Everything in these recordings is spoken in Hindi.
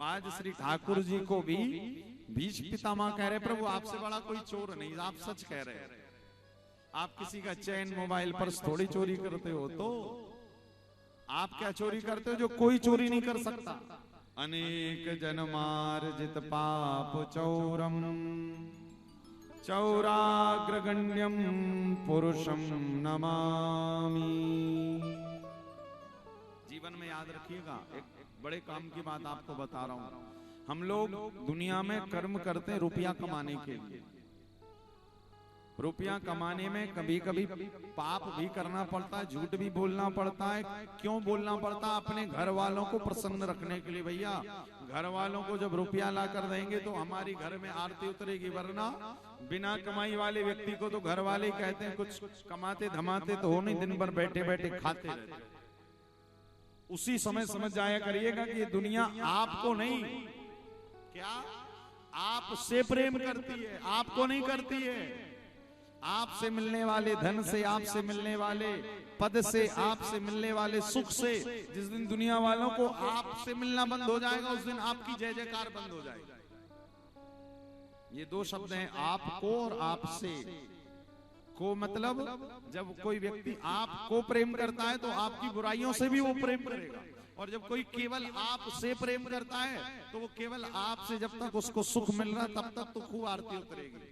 आज श्री ठाकुर जी को भी भीष्म पितामह कह रहे प्रभु आपसे बड़ा कोई चोर नहीं, आप सच कह रहे हैं। आप किसी का चैन मोबाइल पर्स थोड़ी चोरी करते हो, तो आप क्या चोरी करते हो जो कोई चोरी नहीं कर सकता। अनेक जन्मार्जित पाप चौरम चौराग्रगण्यम पुरुषम नमामि। जीवन में याद रखिएगा, एक बड़े काम की बात आपको बता रहा हूं। हम लोग दुनिया में कर्म करते हैं रुपया कमाने के लिए। रुपया कमाने में कभी कभी पाप भी करना पड़ता है, झूठ भी बोलना पड़ता है। क्यों बोलना पड़ता है? अपने घर वालों को प्रसन्न रखने के लिए। भैया घर वालों को जब रुपया ला कर देंगे तो हमारी घर में आरती उतरेगी, वरना बिना कमाई वाले व्यक्ति को तो घर वाले कहते हैं कुछ कमाते धमाते तो हो नहीं, दिन भर बैठे बैठे खाते रहते। उसी समय समझ जाया करिएगा कि ये दुनिया आपको नहीं, क्या आपसे प्रेम करती है, आपको नहीं करती है। आपसे मिलने वाले धन से, आपसे मिलने वाले पद से, आपसे मिलने वाले सुख से जिस दिन दुनिया वालों को आपसे मिलना बंद हो जाएगा, उस दिन आपकी जय जयकार बंद हो जाएगी। ये दो शब्द हैं, आपको और आपसे। को मतलब जब कोई व्यक्ति आपको प्रेम करता है तो आपकी बुराइयों से भी वो प्रेम करेगा, और जब कोई केवल आपसे प्रेम करता है तो वो केवल आपसे जब तक उसको सुख मिल रहा तब तक तो खूब आरती उतरेगी।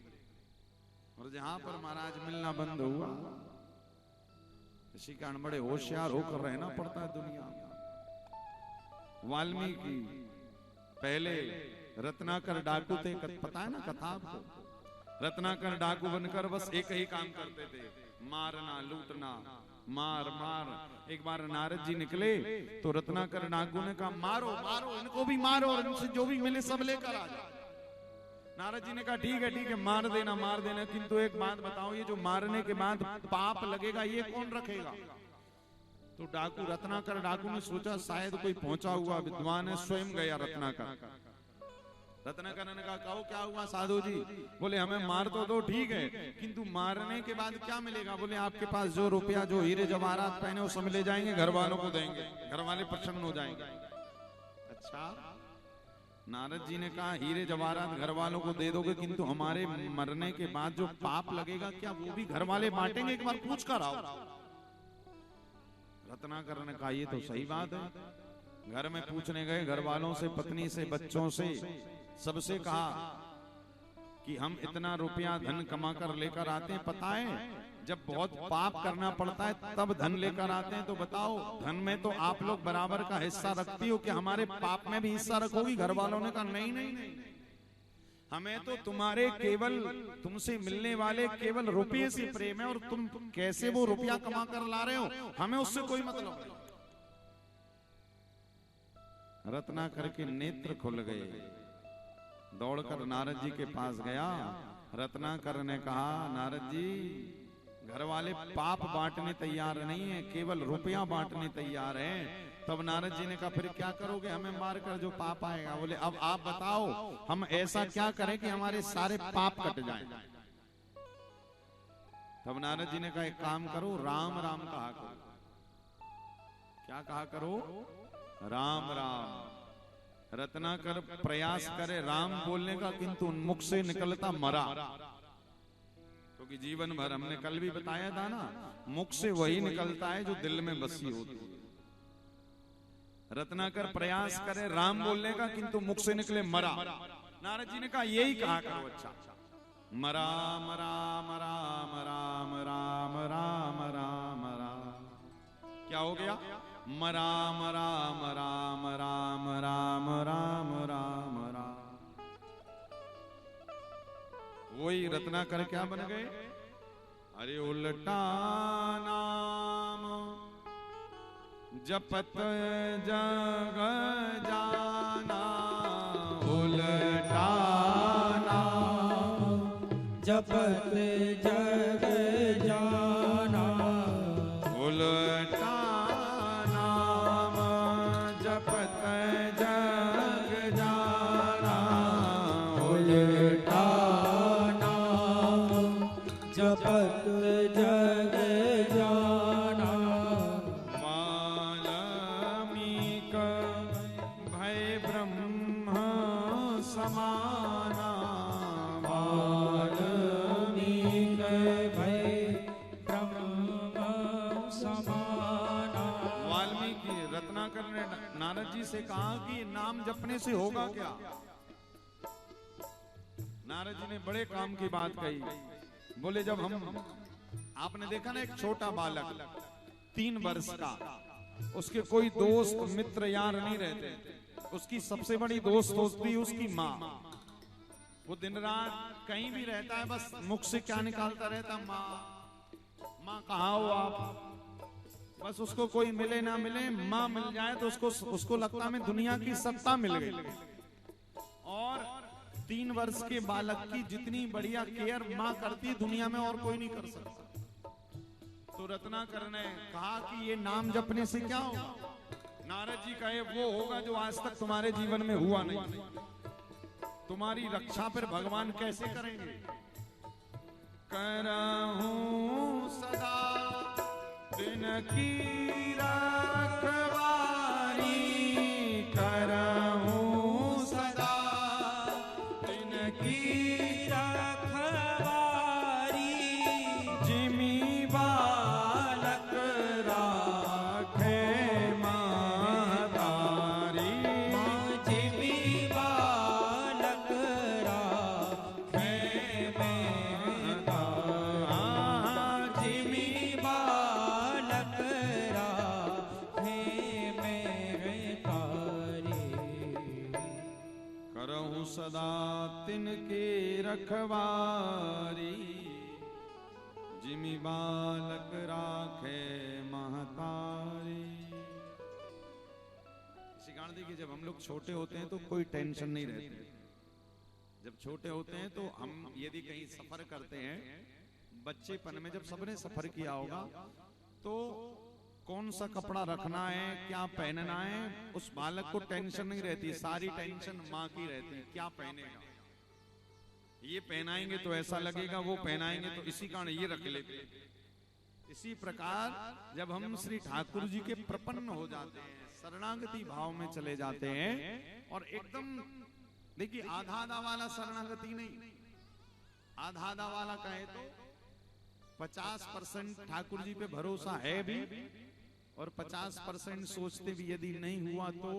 और जहां पर महाराज मिलना बंद हुआ, इसी कारण बड़े होशियार होकर रहना पड़ता है दुनिया में। वाल्मीकि पहले रत्नाकर डाकू थे, पता है ना कथा आपको। रत्नाकर डाकू बनकर बस एक ही काम करते थे, मारना लूटना, मार मार। एक बार नारद जी निकले तो रत्नाकर डाकू ने कहा मारो मारो, इनको भी मारो और इनसे जो भी मिले सब लेकर आ जाओ। नारद जी ने कहा ठीक है मार देना, किंतु एक बात बताओ, ये जो मारने के बाद पाप लगेगा ये कौन रखेगा? तो डाकू रत्नाकर डाकू ने सोचा शायद कोई पहुंचा हुआ विद्वान है, स्वयं गया रत्नाकर। रत्नाकर ने कहा कहो क्या हुआ साधु जी? बोले हमें मार तो दो, ठीक है, किंतु मारने के बाद क्या मिलेगा? बोले आपके पास जो रुपया जो हीरे जवाहरात पहने वो सब ले जाएंगे, घर वालों को देंगे, घर वाले प्रसन्न हो जाएंगे। अच्छा, नारद जी ने कहा हीरे जवाहरात घर वालों को दे दोगे, किंतु हमारे मरने के बाद जो पाप लगेगा क्या वो भी घर वाले बांटेंगे? एक बार पूछ कर आओ। रत्नाकर ने कहा ये तो सही बात है। घर में पूछने गए, घर वालों से, पत्नी से, बच्चों से, सबसे कहा कि हम इतना रुपया धन कमा कर लेकर आते हैं। पता है जब बहुत पाप करना पड़ता है तब धन लेकर आते हैं। तो बताओ धन में तो आप लोग बराबर का हिस्सा रखती हो, कि हमारे पाप में भी हिस्सा रखोगी? घर वालों ने कहा नहीं नहीं नहीं, हमें तो तुम्हारे केवल तुमसे मिलने वाले केवल रुपये से प्रेम है, और तुम कैसे वो रुपया कमा कर ला रहे हो हमें उससे कोई मतलब नहीं। रत्नाकर के नेत्र खुल गए, दौड़कर नारद जी के पास गया। रत्नाकर ने कहा नारद जी घर वाले पाप बांटने तैयार नहीं है, केवल रुपया बांटने तैयार हैं। तब नारद जी ने कहा फिर क्या करोगे? हमें मारकर जो पाप आएगा। बोले अब आप बताओ हम ऐसा क्या करें कि हमारे सारे पाप कट जाएं। तब नारद जी ने कहा एक काम करो, राम राम कहा करो। क्या कहा करो? राम राम। रत्नाकर प्रयास करे राम बोलने का, किंतु मुख से निकलता मरा। क्योंकि जीवन भर हमने कल भी बताया था ना, मुख से वही निकलता है जो दिल में बसी होती है। रत्नाकर प्रयास करे राम बोलने का, किंतु मुख से निकले मरा। नारद जी ने कहा यही कहा करो। अच्छा, मरा मरा मरा मरा मरा मरा मरा मरा। क्या हो गया? मरा मरा मरा मरा मरा मरा मरा मरा। वही रत्नाकर क्या बन गए? अरे उल्टा नाम जपत जग जाना, उल्टा नाम जपत जग जाना, उल्टा नाम जपत जग जाना, उल्टा जपत जग जाना। वाल्मीक भय ब्रह्म समाना वाल्मीकि भय ब्रह्म समाना। वाल्मीकि रत्नाकर ने नारद जी से कहा कि नाम जपने से होगा क्या। नारद जी ने बड़े काम की बात कही। बोले जब हम, आपने देखा ना एक छोटा बालक 3 वर्ष का, उसके कोई दोस्त मित्र यार नहीं रहते, उसकी सबसे बड़ी दोस्त होती है उसकी माँ। वो दिन रात कहीं भी रहता है, बस मुख से क्या निकालता रहता, माँ माँ कहाँ हो आप। बस उसको कोई मिले ना मिले, माँ मिल जाए तो उसको लगता है दुनिया की सत्ता मिल गई। और 3 वर्ष के बालक की जितनी बढ़िया केयर माँ करती है दुनिया में और कोई नहीं कर सकता। तो रत्नाकर ने कहा कि ये नाम जपने से क्या होगा। नारद जी कहे वो होगा जो आज तक तुम्हारे जीवन में हुआ नहीं। तुम्हारी रक्षा पर भगवान कैसे करेंगे। करहूं सदा दिन की रखवारी, करहूं सदा दिन की रखवारी, जिमी बालक राखे महतारी, जिमी बालक राखे महतारी, जिमी बालक राखे महतारी। करहूं सदा तिनके रखवारी, जिमी बालक राखे महतारी। इसी कारण देखिए जब हम लोग छोटे होते हैं तो कोई टेंशन नहीं रहती। जब छोटे होते हैं तो हम यदि कहीं सफर करते हैं, बच्चेपन में जब सबने सफर किया होगा, तो कौन सा कपड़ा रखना है, क्या पहनना है, उस बालक को टेंशन नहीं रहती। सारी टेंशन माँ की रहती है, क्या पहनेगा, ये पहनाएंगे तो ऐसा लगेगा, वो पहनाएंगे तो, इसी कारण ये रख लेते। इसी प्रकार जब हम श्री ठाकुर जी के प्रपन्न हो जाते हैं, शरणागति भाव में चले जाते हैं, और एकदम देखिए आधा आधा वाला शरणागति नहीं, आधा आधा वाला कहे तो 50% ठाकुर जी पे भरोसा है भी, और 50% सोचते भी यदि नहीं हुआ तो